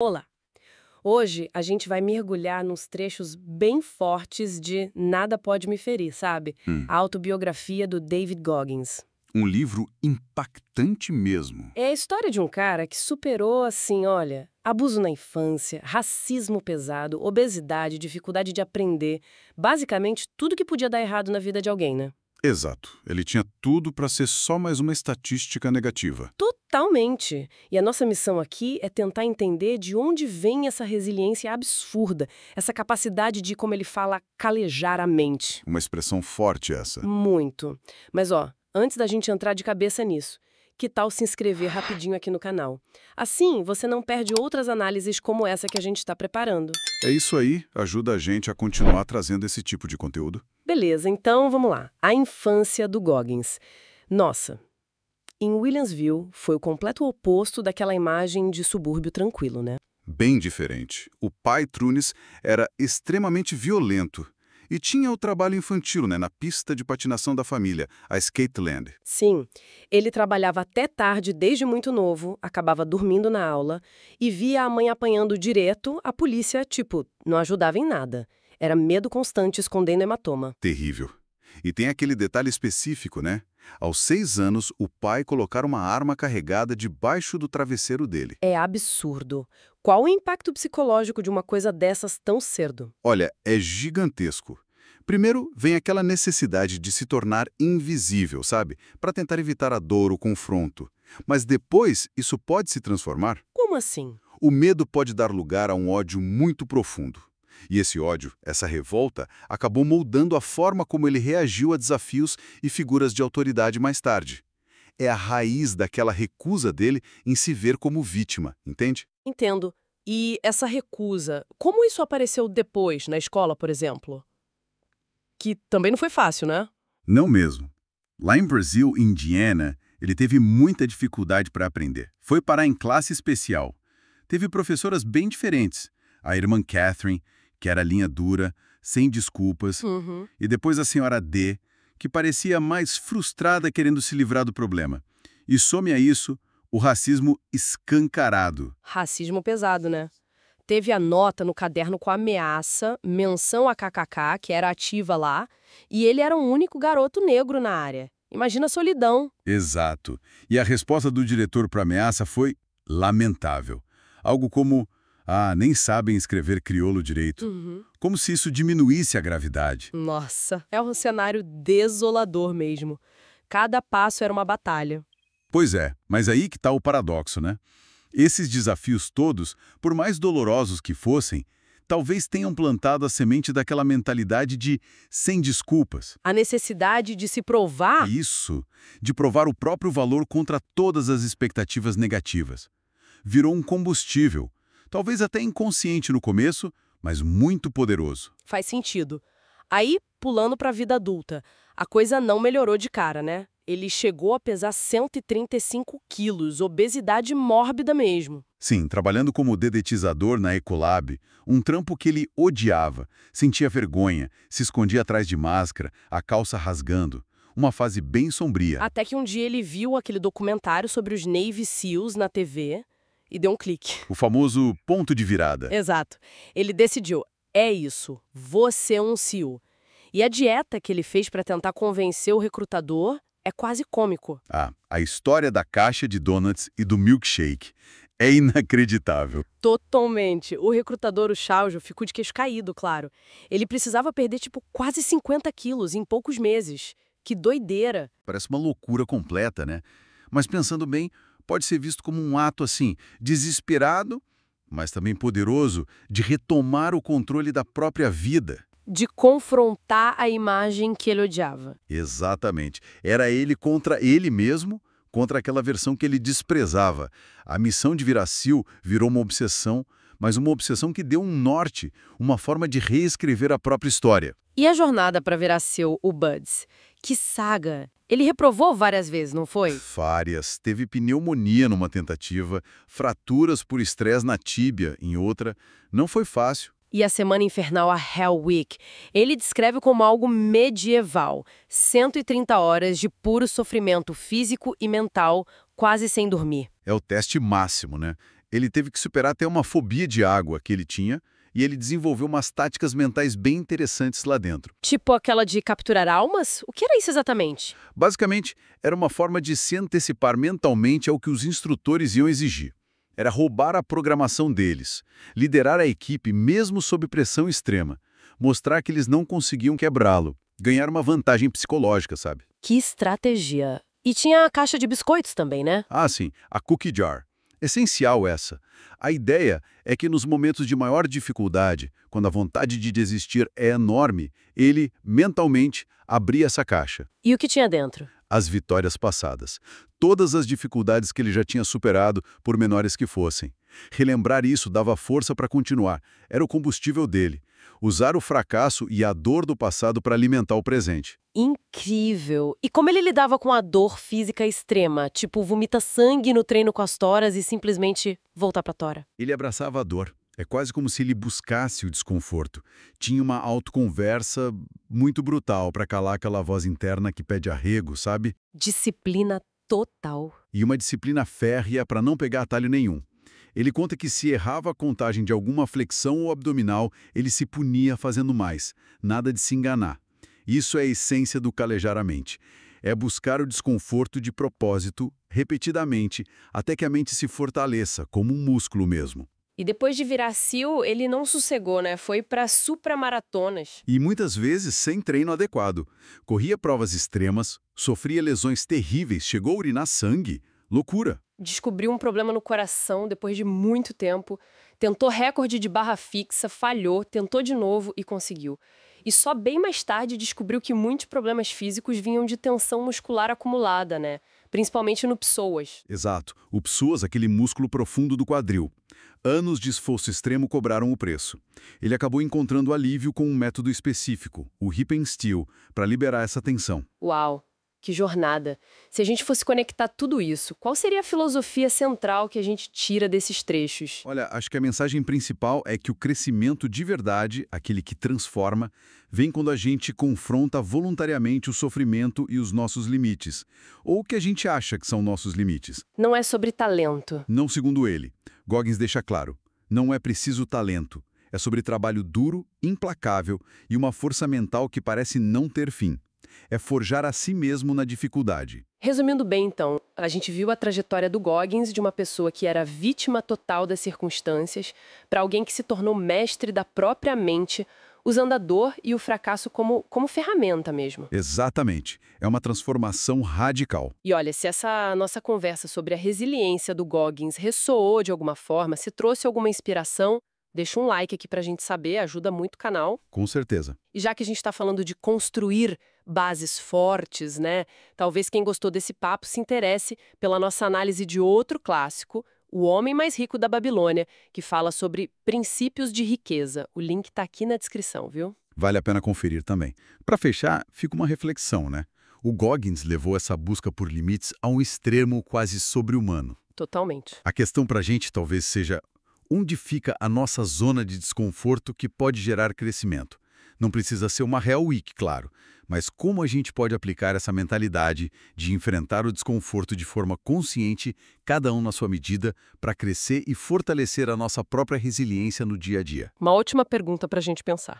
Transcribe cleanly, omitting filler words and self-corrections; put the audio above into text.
Olá! Hoje a gente vai mergulhar nos trechos bem fortes de Nada Pode Me Ferir, sabe? A Hum, autobiografia do David Goggins. um livro impactante mesmo. É a história de um cara que superou, assim, olha, abuso na infância, racismo pesado, obesidade, dificuldade de aprender, basicamente tudo que podia dar errado na vida de alguém, né? Exato. Ele tinha tudo para ser só mais uma estatística negativa. Totalmente! E a nossa missão aqui é tentar entender de onde vem essa resiliência absurda, essa capacidade de, como ele fala, calejar a mente. Uma expressão forte essa. Muito. Mas ó, antes da gente entrar de cabeça nisso, que tal se inscrever rapidinho aqui no canal? Assim, você não perde outras análises como essa que a gente está preparando. É isso aí, ajuda a gente a continuar trazendo esse tipo de conteúdo. Beleza, então vamos lá. A infância do Goggins. Nossa, em Williamsville foi o completo oposto daquela imagem de subúrbio tranquilo, né? Bem diferente. O pai Trunis era extremamente violento e tinha o trabalho infantil, na pista de patinação da família, a Skateland. Sim, ele trabalhava até tarde desde muito novo, acabava dormindo na aula e via a mãe apanhando direto, a polícia, tipo, não ajudava em nada. Era medo constante escondendo hematoma. Terrível. E tem aquele detalhe específico, né? Aos 6 anos, o pai colocar uma arma carregada debaixo do travesseiro dele. É absurdo. Qual o impacto psicológico de uma coisa dessas tão cedo? Olha, é gigantesco. Primeiro, vem aquela necessidade de se tornar invisível, sabe? Para tentar evitar a dor, o confronto. Mas depois, isso pode se transformar. Como assim? O medo pode dar lugar a um ódio muito profundo. E esse ódio, essa revolta, acabou moldando a forma como ele reagiu a desafios e figuras de autoridade mais tarde. É a raiz daquela recusa dele em se ver como vítima, entende? Entendo. E essa recusa, como isso apareceu depois, na escola, por exemplo? Que também não foi fácil, né? Não mesmo. Lá em Brasil, Indiana, ele teve muita dificuldade para aprender. Foi parar em classe especial. Teve professoras bem diferentes. A irmã Catherine, que era linha dura, sem desculpas, Uhum. e depois a senhora D, que parecia mais frustrada querendo se livrar do problema. E some a isso o racismo escancarado. Racismo pesado, né? Teve a nota no caderno com ameaça, menção a KKK, que era ativa lá, e ele era o único garoto negro na área. Imagina a solidão. Exato. E a resposta do diretor para a ameaça foi lamentável. Algo como, nem sabem escrever crioulo direito. Uhum. Como se isso diminuísse a gravidade. Nossa, é um cenário desolador mesmo. Cada passo era uma batalha. Pois é, mas aí que está o paradoxo, né? Esses desafios todos, por mais dolorosos que fossem, talvez tenham plantado a semente daquela mentalidade de sem desculpas. A necessidade de se provar. Isso, de provar o próprio valor contra todas as expectativas negativas. Virou um combustível, talvez até inconsciente no começo, mas muito poderoso. Faz sentido. Aí, pulando para a vida adulta, a coisa não melhorou de cara, né? Ele chegou a pesar 135 quilos, obesidade mórbida mesmo. Sim, trabalhando como dedetizador na Ecolab, um trampo que ele odiava, sentia vergonha, se escondia atrás de máscara, a calça rasgando. Uma fase bem sombria. Até que um dia ele viu aquele documentário sobre os Navy SEALs na TV e deu um clique. O famoso ponto de virada. Exato. Ele decidiu, é isso, vou ser um SEAL. E a dieta que ele fez para tentar convencer o recrutador é quase cômico. A história da caixa de donuts e do milkshake é inacreditável. Totalmente. O recrutador, o Shaujo, ficou de queixo caído, claro. Ele precisava perder, tipo, quase 50 quilos em poucos meses. Que doideira. Parece uma loucura completa, né? Mas pensando bem, pode ser visto como um ato assim, desesperado, mas também poderoso, de retomar o controle da própria vida. De confrontar a imagem que ele odiava. Exatamente. Era ele contra ele mesmo, contra aquela versão que ele desprezava. A missão de virar SEAL virou uma obsessão, mas uma obsessão que deu um norte, uma forma de reescrever a própria história. E a jornada para virar SEAL, o Buds? Que saga! Ele reprovou várias vezes, não foi? Várias. Teve pneumonia numa tentativa, fraturas por estresse na tíbia em outra. Não foi fácil. E a Semana Infernal, a Hell Week, ele descreve como algo medieval. 130 horas de puro sofrimento físico e mental, quase sem dormir. É o teste máximo, né? Ele teve que superar até uma fobia de água que ele tinha, e ele desenvolveu umas táticas mentais bem interessantes lá dentro. Tipo aquela de capturar almas? O que era isso exatamente? Basicamente, era uma forma de se antecipar mentalmente ao que os instrutores iam exigir. Era roubar a programação deles, liderar a equipe mesmo sob pressão extrema, mostrar que eles não conseguiam quebrá-lo, ganhar uma vantagem psicológica, sabe? Que estratégia! E tinha a caixa de biscoitos também, né? Ah, sim, a cookie jar. Essencial essa. A ideia é que nos momentos de maior dificuldade, quando a vontade de desistir é enorme, ele, mentalmente, abria essa caixa. E o que tinha dentro? As vitórias passadas. Todas as dificuldades que ele já tinha superado, por menores que fossem. Relembrar isso dava força para continuar. Era o combustível dele. Usar o fracasso e a dor do passado para alimentar o presente. Incrível! E como ele lidava com a dor física extrema? Tipo, vomita sangue no treino com as toras e simplesmente voltar pra tora. Ele abraçava a dor. É quase como se ele buscasse o desconforto. Tinha uma autoconversa muito brutal para calar aquela voz interna que pede arrego, sabe? Disciplina total. E uma disciplina férrea para não pegar atalho nenhum. Ele conta que se errava a contagem de alguma flexão ou abdominal, ele se punia fazendo mais. Nada de se enganar. Isso é a essência do calejar a mente. É buscar o desconforto de propósito, repetidamente, até que a mente se fortaleça, como um músculo mesmo. E depois de virar SEAL, ele não sossegou, né? Foi pra supramaratonas. E muitas vezes sem treino adequado. Corria provas extremas, sofria lesões terríveis, chegou a urinar sangue. Loucura. Descobriu um problema no coração depois de muito tempo. Tentou recorde de barra fixa, falhou, tentou de novo e conseguiu. E só bem mais tarde descobriu que muitos problemas físicos vinham de tensão muscular acumulada, né? Principalmente no psoas. Exato. O psoas, aquele músculo profundo do quadril. Anos de esforço extremo cobraram o preço. Ele acabou encontrando alívio com um método específico, o Hip and Still, para liberar essa tensão. Uau! Que jornada! Se a gente fosse conectar tudo isso, qual seria a filosofia central que a gente tira desses trechos? Olha, acho que a mensagem principal é que o crescimento de verdade, aquele que transforma, vem quando a gente confronta voluntariamente o sofrimento e os nossos limites, ou o que a gente acha que são nossos limites. Não é sobre talento. Não segundo ele. Goggins deixa claro, não é preciso talento. É sobre trabalho duro, implacável e uma força mental que parece não ter fim. É forjar a si mesmo na dificuldade. Resumindo bem, então, a gente viu a trajetória do Goggins de uma pessoa que era vítima total das circunstâncias para alguém que se tornou mestre da própria mente, usando a dor e o fracasso como ferramenta mesmo. Exatamente. É uma transformação radical. E olha, se essa nossa conversa sobre a resiliência do Goggins ressoou de alguma forma, se trouxe alguma inspiração, deixa um like aqui pra gente saber, ajuda muito o canal. Com certeza. E já que a gente está falando de construir bases fortes, né? Talvez quem gostou desse papo se interesse pela nossa análise de outro clássico, O Homem Mais Rico da Babilônia, que fala sobre princípios de riqueza. O link tá aqui na descrição, viu? Vale a pena conferir também. Para fechar, fica uma reflexão, né? O Goggins levou essa busca por limites a um extremo quase sobre-humano. Totalmente. A questão para a gente talvez seja onde fica a nossa zona de desconforto que pode gerar crescimento. Não precisa ser uma Hell Week, claro, mas como a gente pode aplicar essa mentalidade de enfrentar o desconforto de forma consciente, cada um na sua medida, para crescer e fortalecer a nossa própria resiliência no dia a dia? Uma ótima pergunta pra gente pensar.